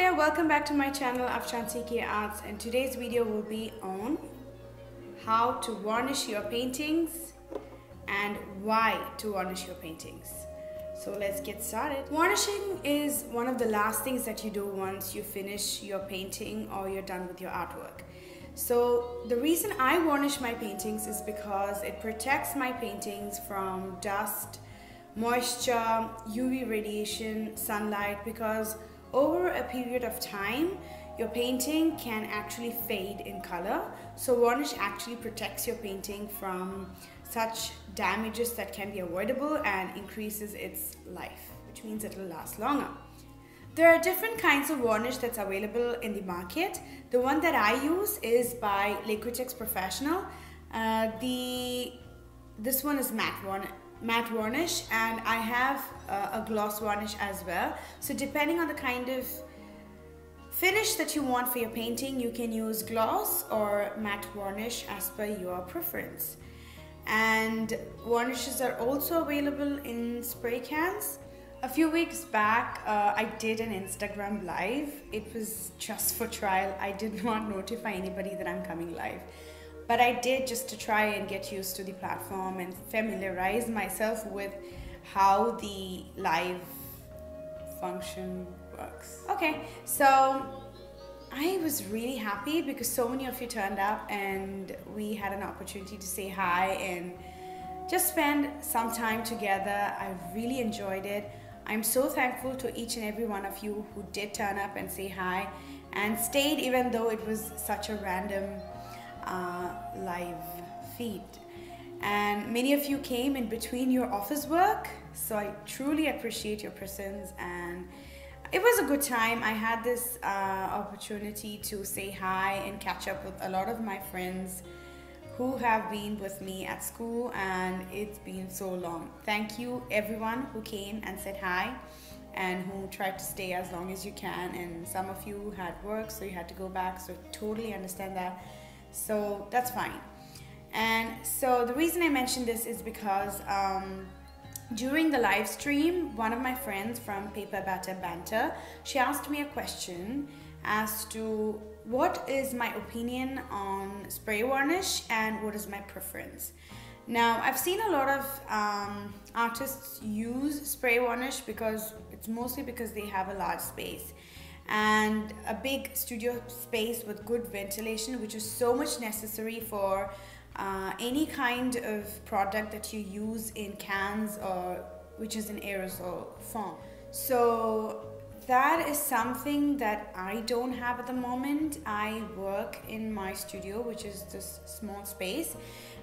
there, welcome back to my channel Afshan CK Arts, and today's video will be on how to varnish your paintings and why to varnish your paintings. So let's get started. Varnishing is one of the last things that you do once you finish your painting or you're done with your artwork. So the reason I varnish my paintings is because it protects my paintings from dust, moisture, UV radiation, sunlight, because over a period of time your painting can actually fade in color. So varnish actually protects your painting from such damages that can be avoidable and increases its life, which means it will last longer. There are different kinds of varnish that's available in the market. The one that I use is by Liquitex Professional. This one is matte varnish, and I have a gloss varnish as well. So depending on the kind of finish that you want for your painting, you can use gloss or matte varnish as per your preference. And varnishes are also available in spray cans. A few weeks back, I did an Instagram live. It was just for trial. I did not notify anybody that I'm coming live, but I did just to try and get used to the platform and familiarize myself with how the live function works. Okay, so I was really happy because so many of you turned up and we had an opportunity to say hi and just spend some time together. I really enjoyed it. I'm so thankful to each and every one of you who did turn up and say hi and stayed, even though it was such a random live feed. And many of you came in between your office work, so I truly appreciate your presence, and it was a good time. I had this opportunity to say hi and catch up with a lot of my friends who have been with me at school, and it's been so long. Thank you everyone who came and said hi and who tried to stay as long as you can, and some of you had work so you had to go back, so totally understand that. So that's fine. And so the reason I mentioned this is because during the live stream, one of my friends from Paper Batter Banter, she asked me a question as to what is my opinion on spray varnish and what is my preference. Now, I've seen a lot of artists use spray varnish because it's mostly because they have a large space and a big studio space with good ventilation, which is so much necessary for any kind of product that you use in cans or which is in aerosol form. So that is something that I don't have at the moment. I work in my studio, which is this small space,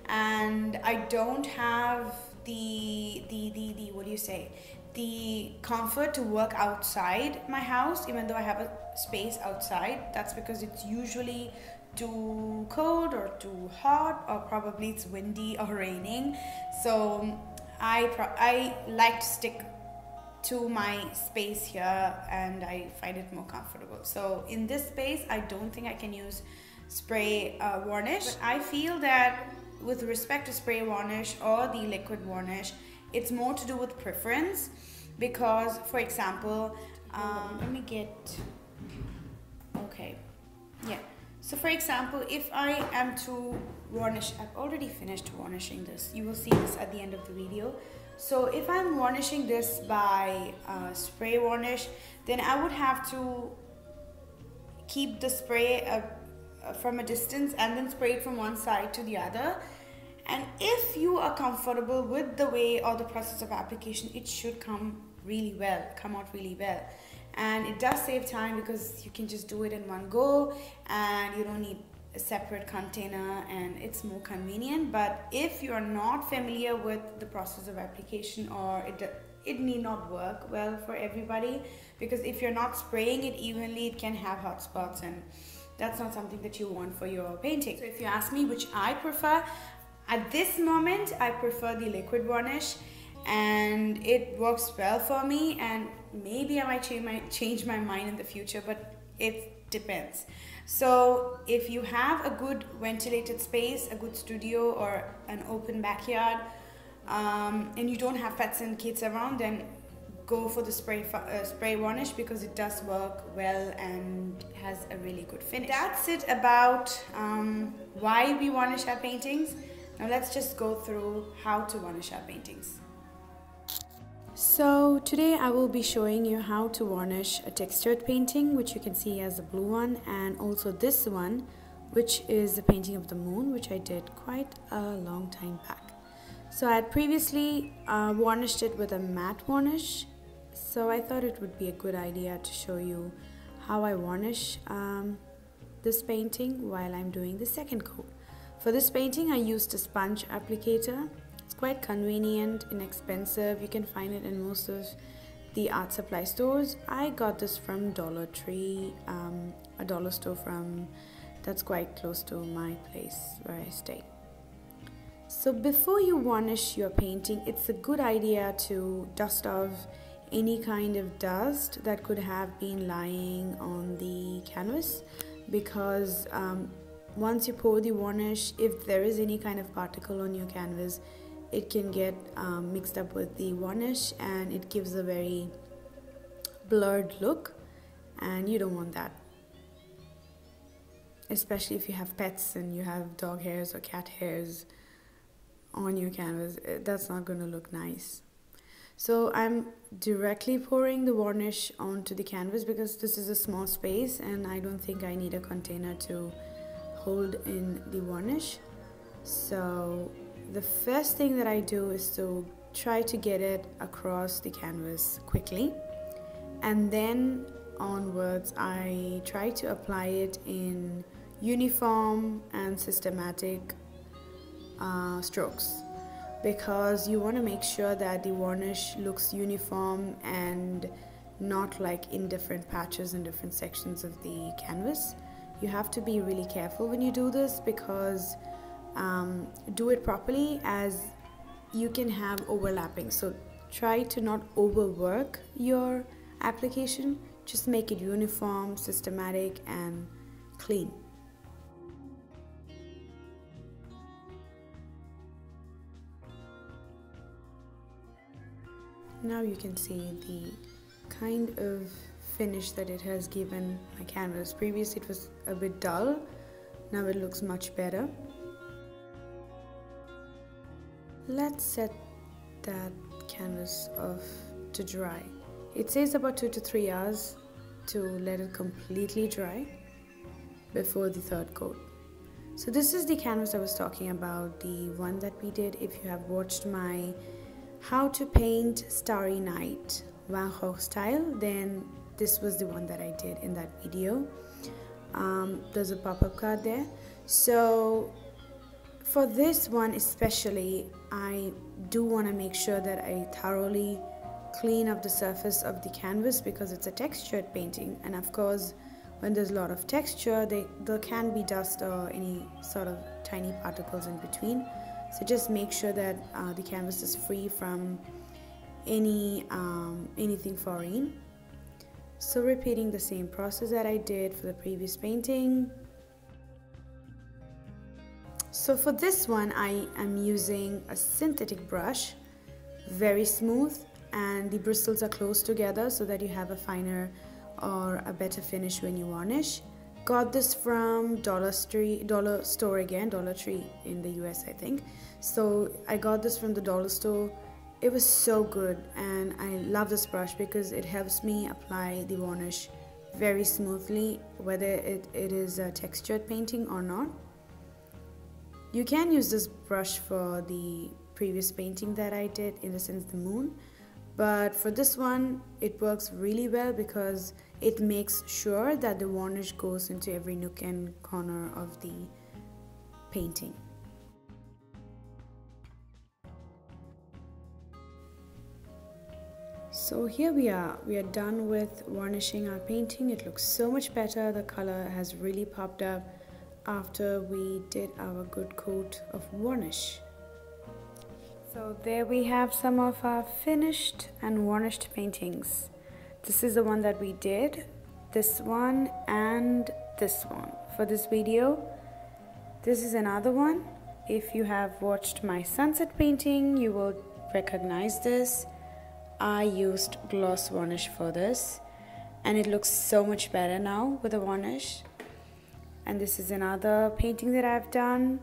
and I don't have the comfort to work outside my house, even though I have a space outside. That's because it's usually too cold or too hot, or probably it's windy or raining. So I like to stick to my space here, and I find it more comfortable. So in this space, I don't think I can use spray varnish. But I feel that with respect to spray varnish or the liquid varnish, it's more to do with preference. Because, for example, let me get, okay, yeah. So for example, if I am to varnish, I've already finished varnishing this. You will see this at the end of the video. So if I'm varnishing this by spray varnish, then I would have to keep the spray from a distance and then spray it from one side to the other. And if you are comfortable with the way or the process of application, it should come out really well. And it does save time because you can just do it in one go and you don't need a separate container, and it's more convenient. But if you're not familiar with the process of application, or it need not work well for everybody, because if you're not spraying it evenly, it can have hot spots, and that's not something that you want for your painting. So if you ask me which I prefer, at this moment I prefer the liquid varnish, and it works well for me, and maybe I might change my mind in the future, but it depends. So if you have a good ventilated space, a good studio or an open backyard, and you don't have pets and kids around, then go for the spray varnish because it does work well and has a really good finish. That's it about why we varnish our paintings. Now let's just go through how to varnish our paintings. So today I will be showing you how to varnish a textured painting, which you can see as the blue one, and also this one, which is the painting of the moon, which I did quite a long time back. So I had previously varnished it with a matte varnish, so I thought it would be a good idea to show you how I varnish this painting while I'm doing the second coat. For this painting I used a sponge applicator. It's quite convenient, inexpensive. You can find it in most of the art supply stores. I got this from Dollar Tree, a dollar store that's quite close to my place where I stay. So before you varnish your painting, it's a good idea to dust off any kind of dust that could have been lying on the canvas, because once you pour the varnish, if there is any kind of particle on your canvas, it can get mixed up with the varnish and it gives a very blurred look, and you don't want that. Especially if you have pets and you have dog hairs or cat hairs on your canvas, that's not going to look nice. So I'm directly pouring the varnish onto the canvas because this is a small space and I don't think I need a container to hold in the varnish. So the first thing that I do is to try to get it across the canvas quickly, and then onwards I try to apply it in uniform and systematic strokes, because you want to make sure that the varnish looks uniform and not like in different patches and different sections of the canvas. You have to be really careful when you do this, because do it properly, as you can have overlapping. So try to not overwork your application, just make it uniform, systematic and clean. Now you can see the kind of finish that it has given my canvas. Previously it was a bit dull, now it looks much better. Let's set that canvas off to dry. It says about 2 to 3 hours to let it completely dry before the third coat. So this is the canvas I was talking about, the one that we did. If you have watched my How to Paint Starry Night Van Gogh style, then this was the one that I did in that video. There's a pop-up card there. So for this one especially, I do want to make sure that I thoroughly clean up the surface of the canvas, because it's a textured painting, and of course when there's a lot of texture there can be dust or any sort of tiny particles in between. So just make sure that the canvas is free from anything foreign. So repeating the same process that I did for the previous painting. So for this one I am using a synthetic brush, very smooth, and the bristles are close together so that you have a finer or a better finish when you varnish. Got this from Dollar Tree in the US, I think. So I got this from the dollar store. It was so good, and I love this brush because it helps me apply the varnish very smoothly, whether it is a textured painting or not. You can use this brush for the previous painting that I did, in the sense the moon, but for this one it works really well because it makes sure that the varnish goes into every nook and corner of the painting. So here we are done with varnishing our painting. It looks so much better. The color has really popped up after we did our good coat of varnish. So there we have some of our finished and varnished paintings. This is the one that we did, this one and this one for this video. This is another one. If you have watched my sunset painting, you will recognize this. I used gloss varnish for this, and it looks so much better now with the varnish. And this is another painting that I've done,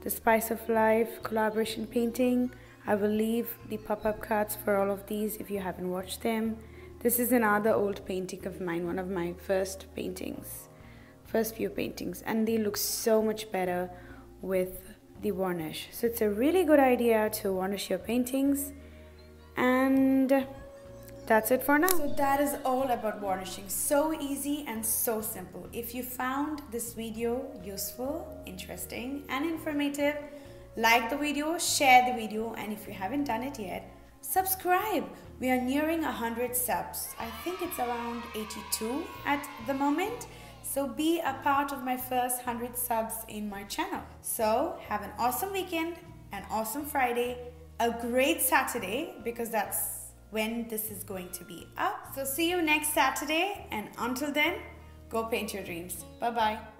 the Spice of Life collaboration painting. I will leave the pop-up cards for all of these if you haven't watched them. This is another old painting of mine, one of my first few paintings, and they look so much better with the varnish. So it's a really good idea to varnish your paintings. And that's it for now. So that is all about varnishing. So easy and so simple. If you found this video useful, interesting and informative, like the video, share the video, and if you haven't done it yet, subscribe. We are nearing 100 subs. I think it's around 82 at the moment. So be a part of my first 100 subs in my channel. So have an awesome weekend, an awesome Friday, a great Saturday, because that's when this is going to be up. So see you next Saturday, and until then, go paint your dreams. Bye bye.